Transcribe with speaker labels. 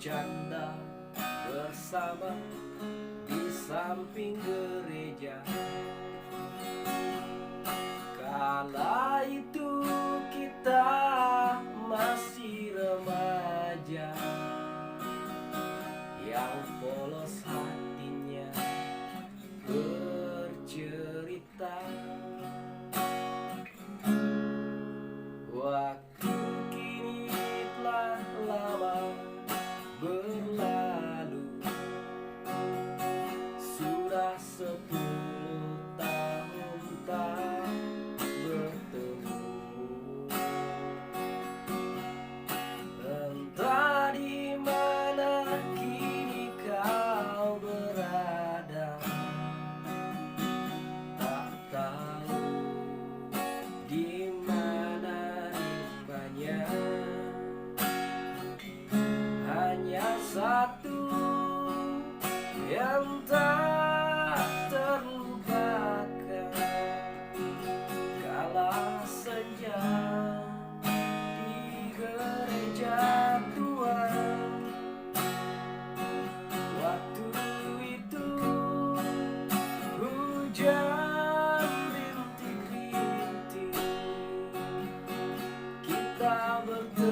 Speaker 1: bercanda bersama di samping gereja. Kala itu kita masih remaja, yang polos hatinya bercerita. Waktu kini telah lama berlalu, sudah 10 tahun tak bertemu. Entah di mana kini kau berada, tak tahu di mana rupanya. Hanya satu yang tak terlupakan, kala senja di gereja tua. Waktu itu hujan rintik-rintik, kita bertemu